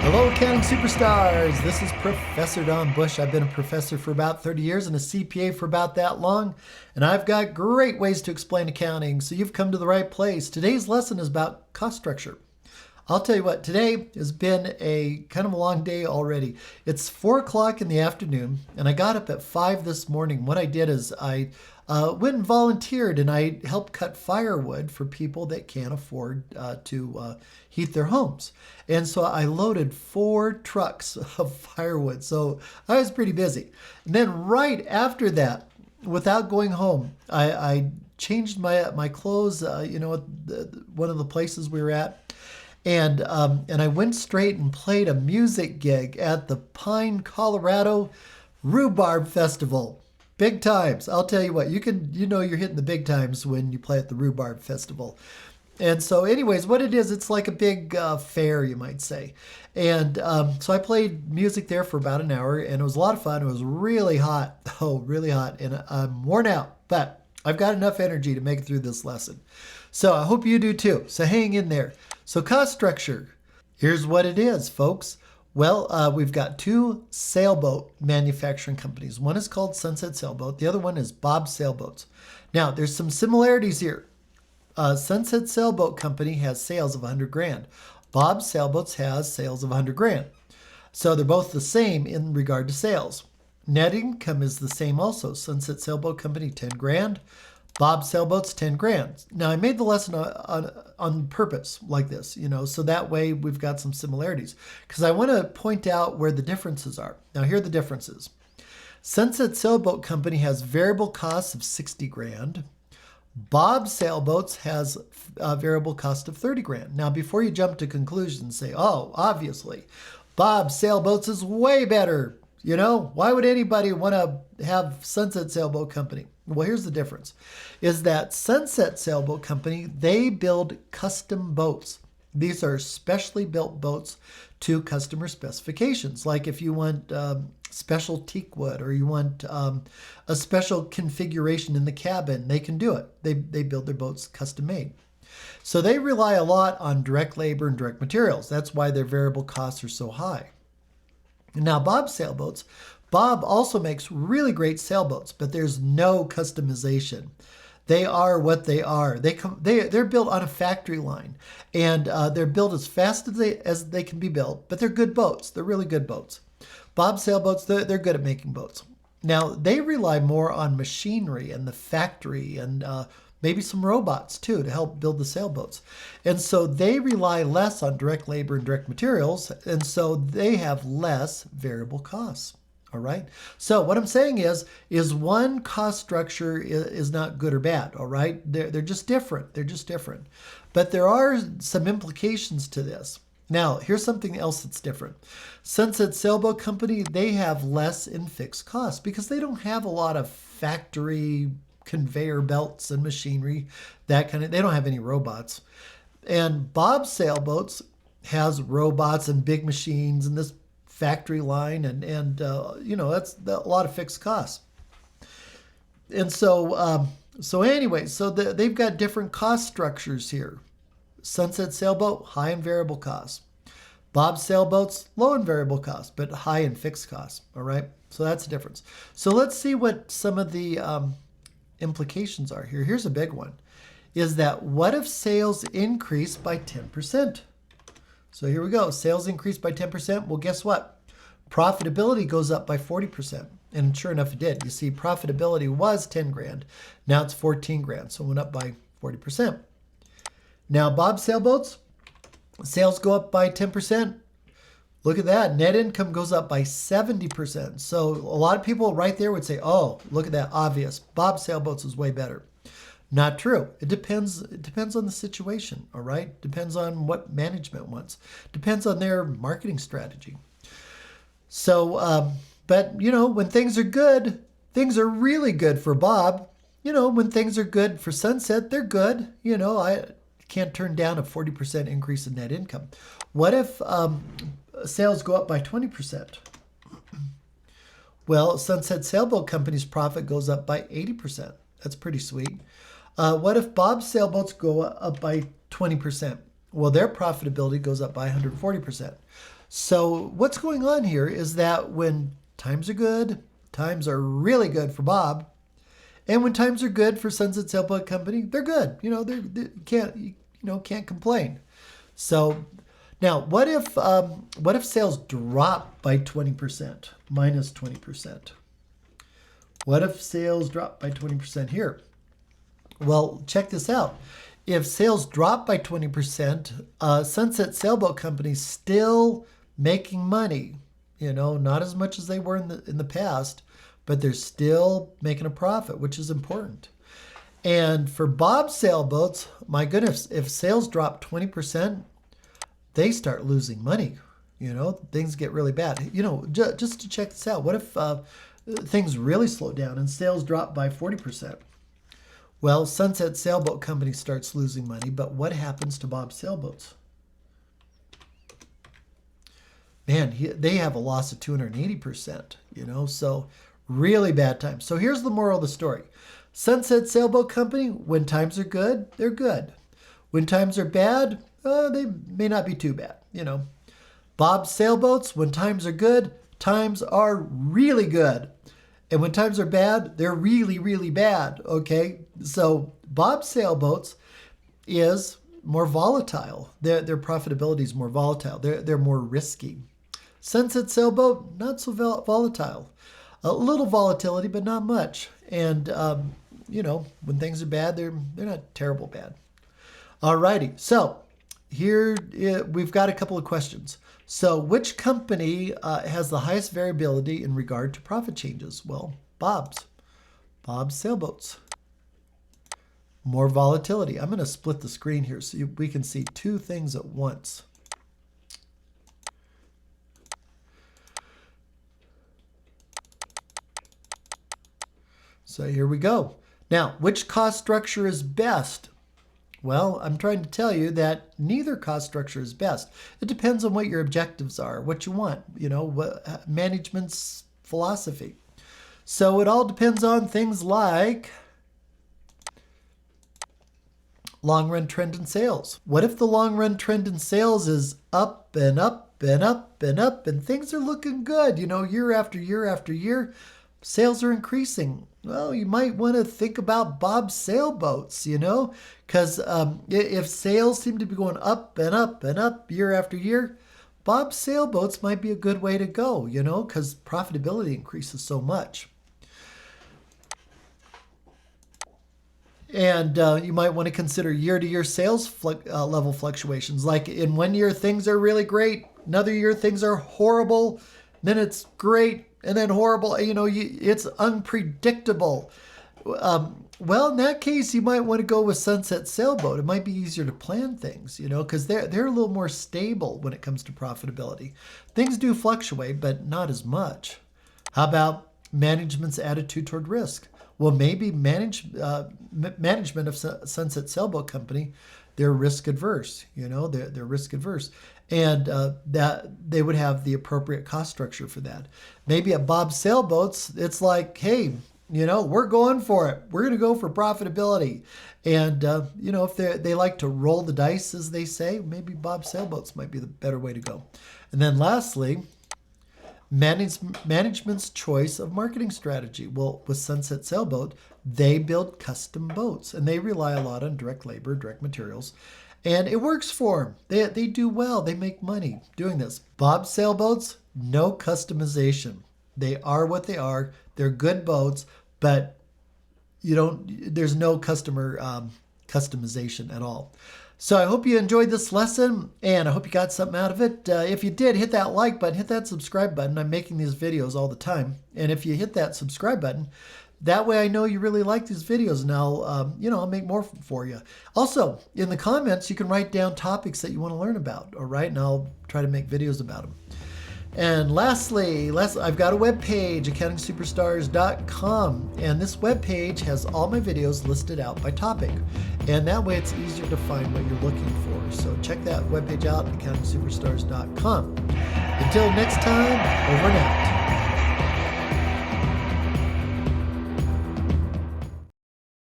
Hello, accounting superstars. This is Professor Don Bush. I've been a professor for about 30 years and a CPA for about that long, and I've got great ways to explain accounting, so you've come to the right place. Today's lesson is about cost structure. I'll tell you what, today has been a kind of a long day already. It's 4 o'clock in the afternoon, and I got up at 5 this morning. What I did is I went and volunteered, and I helped cut firewood for people that can't afford to heat their homes. And so I loaded 4 trucks of firewood. So I was pretty busy. And then right after that, without going home, I changed my clothes, one of the places we were at. And I went straight and played a music gig at the Pine, Colorado Rhubarb Festival. Big times. I'll tell you what, you're hitting the big times when you play at the Rhubarb Festival. And so anyways, what it is, it's like a big fair, you might say. And so I played music there for about an hour, and it was a lot of fun. It was really hot. Oh, really hot. And I'm worn out, but I've got enough energy to make it through this lesson. So I hope you do too. So hang in there. So cost structure, here's what it is, folks. Well, we've got 2 sailboat manufacturing companies. One is called Sunset Sailboat. The other one is Bob Sailboats. Now, there's some similarities here. Sunset Sailboat Company has sales of 100 grand. Bob Sailboats has sales of 100 grand. So they're both the same in regard to sales. Net income is the same also. Sunset Sailboat Company, 10 grand. Bob Sailboats, 10 grand. Now, I made the lesson on purpose like this, so that way we've got some similarities. Because I want to point out where the differences are. Now, here are the differences. Sunset Sailboat Company has variable costs of 60 grand. Bob Sailboats has a variable cost of 30 grand. Now, before you jump to conclusions, say, oh, obviously, Bob Sailboats is way better. Why would anybody want to have Sunset Sailboat Company? Well, here's the difference, is that Sunset Sailboat Company, they build custom boats. These are specially built boats to customer specifications. Like if you want special teak wood or you want a special configuration in the cabin, they can do it. They build their boats custom made. So they rely a lot on direct labor and direct materials. That's why their variable costs are so high. Now, Bob Sailboats, Bob also makes really great sailboats, but there's no customization. They are what they are. They're built on a factory line, and they're built as fast as they can be built, but they're good boats. They're really good boats. Bob Sailboats, they're good at making boats. Now, they rely more on machinery and the factory and maybe some robots too to help build the sailboats. And so they rely less on direct labor and direct materials, and so they have less variable costs. All right. So what I'm saying is one cost structure is not good or bad. All right. They're just different. They're just different. But there are some implications to this. Now, here's something else that's different. Sunset Sailboat Company, they have less in fixed costs because they don't have a lot of factory conveyor belts and machinery, they don't have any robots. And Bob Sailboats has robots and big machines and this factory line and that's a lot of fixed costs. And so they've got different cost structures here. Sunset Sailboat, high in variable costs. Bob Sailboats, low in variable costs, but high in fixed costs. All right. So that's the difference. So let's see what some of the implications are here. Here's a big one, is that what if sales increase by 10%? So here we go. Sales increased by 10%. Well, guess what? Profitability goes up by 40%. And sure enough, it did. You see, profitability was 10 grand. Now it's 14 grand. So it went up by 40%. Now, Bob Sailboats, sales go up by 10%. Look at that. Net income goes up by 70%. So a lot of people right there would say, oh, look at that. Obvious. Bob Sailboats is way better. Not true. It depends on the situation, all right? Depends on what management wants. Depends on their marketing strategy. So, but, when things are good, things are really good for Bob. When things are good for Sunset, they're good. I can't turn down a 40% increase in net income. What if sales go up by 20%? Well, Sunset Sailboat Company's profit goes up by 80%. That's pretty sweet. What if Bob's sailboats go up by 20%? Well, their profitability goes up by 140%. So what's going on here is that when times are good, times are really good for Bob, and when times are good for Sunset Sailboat Company, they're good. They can't complain. So now, what if sales drop by 20%, minus 20%? What if sales drop by 20% here? Well, check this out. If sales drop by 20%, Sunset Sailboat Company's still making money. Not as much as they were in the past, but they're still making a profit, which is important. And for Bob Sailboats, my goodness, if sales drop 20%, they start losing money. Things get really bad. Just to check this out, what if things really slow down and sales drop by 40%? Well, Sunset Sailboat Company starts losing money, but what happens to Bob Sailboats? Man, they have a loss of 280%, so really bad times. So here's the moral of the story. Sunset Sailboat Company, when times are good, they're good. When times are bad, they may not be too bad, Bob Sailboats, when times are good, times are really good. And when times are bad, they're really, really bad, okay? So Bob Sailboats is more volatile. Their profitability is more volatile. They're more risky. Sunset Sailboat, not so volatile. A little volatility, but not much. And, when things are bad, they're not terrible bad. All righty. So here we've got a couple of questions. So which company has the highest variability in regard to profit changes? Well, Bob's Sailboats. More volatility. I'm going to split the screen here so we can see two things at once. So here we go. Now, which cost structure is best? Well, I'm trying to tell you that neither cost structure is best. It depends on what your objectives are, what you want, management's philosophy. So it all depends on things like long-run trend in sales. What if the long-run trend in sales is up and up and up and up and things are looking good, year after year after year? Sales are increasing. Well, you might want to think about Bob Sailboats, because if sales seem to be going up and up and up year after year, Bob Sailboats might be a good way to go, because profitability increases so much. And you might want to consider year-to-year sales level fluctuations. Like in one year, things are really great. Another year, things are horrible. Then it's great. And then horrible, it's unpredictable. Well, in that case, you might want to go with Sunset Sailboat. It might be easier to plan things, because they're a little more stable when it comes to profitability. Things do fluctuate, but not as much. How about management's attitude toward risk? Well, maybe management of Sunset Sailboat Company, they're risk adverse. They're risk adverse. And that they would have the appropriate cost structure for that. Maybe at Bob Sailboats, it's like, hey, we're going for it. We're going to go for profitability. And, if they like to roll the dice, as they say, maybe Bob Sailboats might be the better way to go. And then lastly, management's choice of marketing strategy. Well, with Sunset Sailboat, they build custom boats, and they rely a lot on direct labor, direct materials. And it works for them. They do well. They make money doing this. Bob Sailboats, no customization. They are what they are. They're good boats, but there's no customer customization at all. So I hope you enjoyed this lesson, and I hope you got something out of it. If you did, hit that like button, hit that subscribe button. I'm making these videos all the time. And if you hit that subscribe button, that way I know you really like these videos, and I'll make more for you. Also, in the comments, you can write down topics that you want to learn about, all right? And I'll try to make videos about them. And lastly, I've got a webpage, accountingsuperstars.com, and this webpage has all my videos listed out by topic. And that way it's easier to find what you're looking for. So check that webpage out, accountingsuperstars.com. Until next time, over and out.